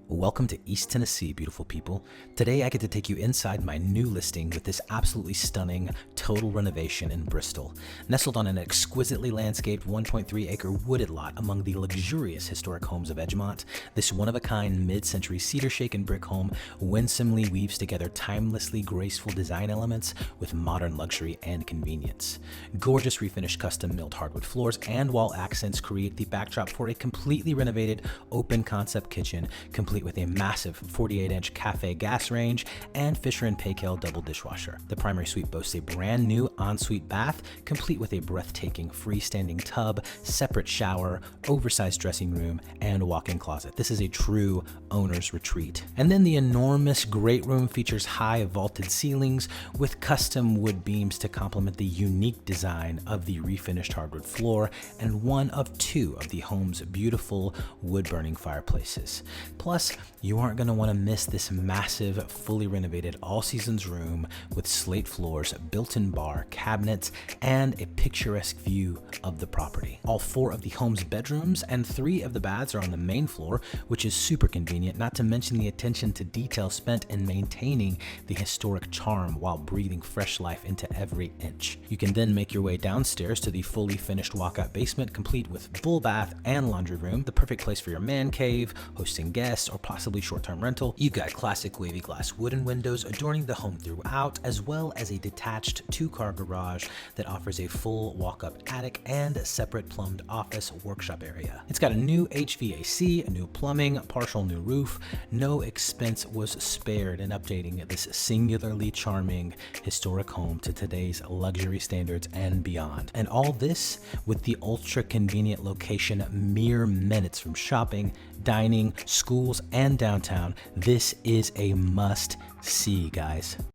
Welcome to East Tennessee, beautiful people. Today I get to take you inside my new listing with this absolutely stunning total renovation in Bristol. Nestled on an exquisitely landscaped 1.3 acre wooded lot among the luxurious historic homes of Edgemont, this one-of-a-kind mid-century cedar shake and brick home winsomely weaves together timelessly graceful design elements with modern luxury and convenience. Gorgeous refinished custom milled hardwood floors and wall accents create the backdrop for a completely renovated open concept kitchen, complete with a massive 48-inch cafe gas range and Fisher & Paykel double dishwasher. The primary suite boasts a brand new ensuite bath, complete with a breathtaking freestanding tub, separate shower, oversized dressing room, and walk-in closet. This is a true owner's retreat. And then the enormous great room features high vaulted ceilings with custom wood beams to complement the unique design of the refinished hardwood floor and one of two of the home's beautiful wood-burning fireplaces. Plus, you aren't going to want to miss this massive, fully renovated all-seasons room with slate floors, built-in bar, cabinets, and a picturesque view of the property. All four of the home's bedrooms and three of the baths are on the main floor, which is super convenient, not to mention the attention to detail spent in maintaining the historic charm while breathing fresh life into every inch. You can then make your way downstairs to the fully finished walkout basement, complete with full bath and laundry room, the perfect place for your man cave, hosting guests, or possibly short-term rental. You've got classic wavy glass wooden windows adorning the home throughout, as well as a detached two-car garage that offers a full walk-up attic and a separate plumbed office workshop area. It's got a new HVAC, new plumbing, partial new roof. No expense was spared in updating this singularly charming historic home to today's luxury standards and beyond. And all this with the ultra-convenient location mere minutes from shopping, dining, schools, and downtown. This is a must-see, guys.